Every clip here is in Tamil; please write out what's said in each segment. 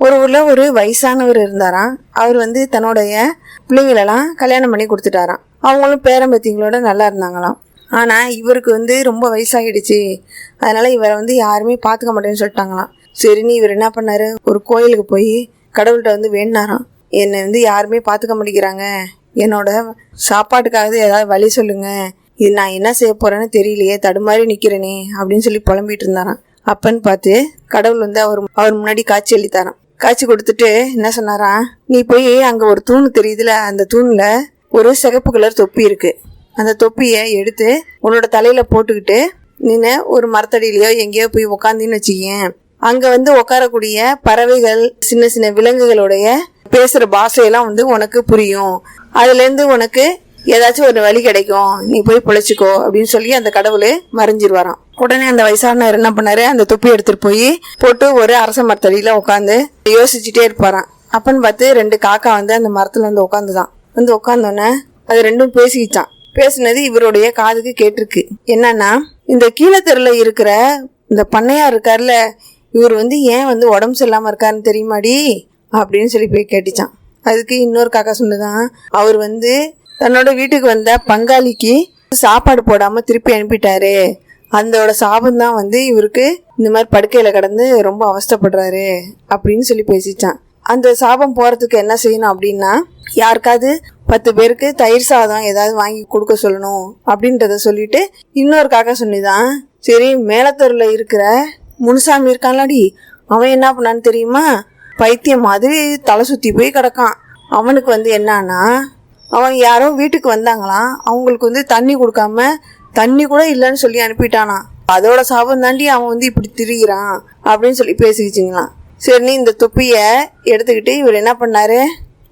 ஒரு ஊரில் ஒரு வயசானவர் இருந்தாராம். அவர் வந்து தன்னுடைய பிள்ளைங்களெல்லாம் கல்யாணம் பண்ணி கொடுத்துட்டாராம். அவங்களும் பேரம்பத்திங்களோட நல்லா இருந்தாங்களாம். ஆனால் இவருக்கு வந்து ரொம்ப வயசாகிடுச்சு. அதனால் இவரை வந்து யாருமே பார்த்துக்க மாட்டேன்னு சொல்லிட்டாங்களாம். சரின்னு இவர் என்ன பண்ணார், ஒரு கோயிலுக்கு போய் கடவுள்கிட்ட வந்து வேண்டினாராம். என்னை வந்து யாருமே பார்த்துக்க மாட்டேங்கிறாங்க, என்னோட சாப்பாட்டுக்காக ஏதாவது வழி சொல்லுங்க, இது நான் என்ன செய்ய போகிறேன்னு தெரியலையே, தடுமாறி நிற்கிறேனே அப்படின்னு சொல்லி புலம்பிகிட்டு இருந்தாராம். அப்பன்னு பார்த்து கடவுள் வந்து அவர் முன்னாடி காட்சி அளித்தாராம். காட்சி கொடுத்துட்டு என்ன சொன்னாரா, நீ போய் அங்கே ஒரு தூண் தெரியுதுல, அந்த தூணில் ஒரு சிகப்பு கலர் தொப்பி இருக்குது. அந்த தொப்பியை எடுத்து உன்னோட தலையில் போட்டுக்கிட்டு நின்று ஒரு மரத்தடியிலையோ எங்கேயோ போய் உக்காந்தின்னு வச்சுக்கேன். அங்கே வந்து உட்காரக்கூடிய பறவைகள், சின்ன சின்ன விலங்குகளுடைய பேசுகிற பாஷையெல்லாம் வந்து உனக்கு புரியும். அதுலேருந்து உனக்கு ஏதாச்சும் ஒரு வழி கிடைக்கும், நீ போய் பிழைச்சிக்கோ அப்படின்னு சொல்லி அந்த கடவுள் மறைஞ்சிருவாராம். உடனே அந்த வயசானவர் என்ன பண்ணாரு, அந்த தொப்பி எடுத்துட்டு போய் போட்டு ஒரு அரச மரத்தடியில உட்காந்து யோசிச்சுட்டே இருப்பாராம். அப்பன்னு பார்த்து 2 காக்கா வந்து அந்த மரத்துல வந்து உட்காந்துதான். வந்து உட்காந்தோன்னே அது ரெண்டும் பேசிக்கிச்சான். பேசினது இவருடைய காதுக்கு கேட்டிருக்கு. என்னன்னா, இந்த கீழத்தெருல இருக்கிற இந்த பண்ணையா இருக்காருல, இவர் வந்து ஏன் வந்து உடம்பு சரியில்லாம இருக்காருன்னு தெரியுமாடி அப்படின்னு சொல்லி போய் கேட்டுச்சான். அதுக்கு இன்னொரு காக்கா சொன்னதான், அவர் வந்து தன்னோட வீட்டுக்கு வந்த பங்காளிக்கு சாப்பாடு போடாம திருப்பி அனுப்பிட்டாரு, அதோட சாபம் தான் வந்து இவருக்கு இந்த மாதிரி படுக்கையில கிடந்து ரொம்ப அவஸ்தைப்படுறாரு அப்படின்னு சொல்லி பேசிச்சான். அந்த சாபம் போறதுக்கு என்ன செய்யணும் அப்படின்னா, யாருக்காவது 10 பேருக்கு தயிர் சாதம் ஏதாவது வாங்கி கொடுக்க சொல்லணும் அப்படின்றத சொல்லிட்டு இன்னொரு காக்கா சொன்னிதான், சரி மேலத்தூர்ல இருக்கிற முனுசாமி இருக்கான்லாடி, அவன் என்ன பண்ணான்னு தெரியுமா, பைத்தியம் மாதிரி தலை சுற்றி போய் கிடக்கான். அவனுக்கு வந்து என்னன்னா, அவன் யாரோ வீட்டுக்கு வந்தாங்களாம், அவங்களுக்கு வந்து தண்ணி கொடுக்காம தண்ணி கூட இல்லைன்னு சொல்லி அனுப்பிட்டானா, அதோட சாபம் தாண்டி அவன் வந்து இப்படி திரிகிறான் அப்படின்னு சொல்லி பேசிக்கிச்சிங்களாம். சரின்னு இந்த தொப்பியை எடுத்துக்கிட்டு இவர் என்ன பண்ணாரு,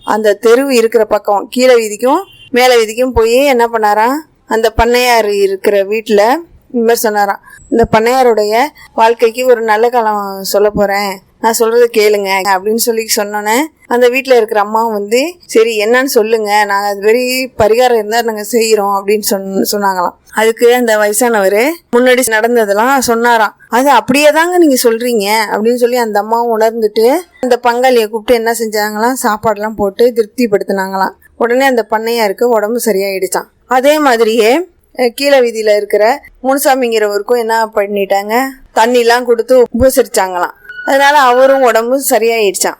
அந்த தெருவு இருக்கிற பக்கம் கீழே வீதிக்கும் மேலே வீதிக்கும் போய் என்ன பண்ணாராம், அந்த பண்ணையார் இருக்கிற வீட்டில் இந்த மாதிரி சொன்னாராம், இந்த பண்ணையாருடைய வாழ்க்கைக்கு ஒரு நல்ல காலம் சொல்ல போகிறேன், நான் சொல்கிறத கேளுங்க அப்படின்னு சொல்லி சொன்னோன்னே அந்த வீட்டில் இருக்கிற அம்மாவும் வந்து சரி என்னன்னு சொல்லுங்க, நாங்கள் அது வெறி பரிகாரம் இருந்தால் நாங்கள் செய்கிறோம் அப்படின்னு சொன்னாங்களாம். அதுக்கு அந்த வயசானவர் முன்னாடி நடந்ததெல்லாம் சொன்னாராம். அது அப்படியே தாங்க நீங்கள் சொல்கிறீங்க அப்படின்னு சொல்லி அந்த அம்மாவும் உணர்ந்துட்டு அந்த பங்காளியை கூப்பிட்டு என்ன செஞ்சாங்களாம், சாப்பாடெல்லாம் போட்டு திருப்திப்படுத்தினாங்களாம். உடனே அந்த பண்ணையாருக்கு உடம்பு சரியாயிடுச்சான். அதே மாதிரியே கீழே வீதியில் இருக்கிற முனுசாமிங்கிறவருக்கும் என்ன பண்ணிட்டாங்க, தண்ணிலாம் கொடுத்து உபசரிச்சாங்களாம். அதனால அவரும் உடம்பு சரியாயிடுச்சான்.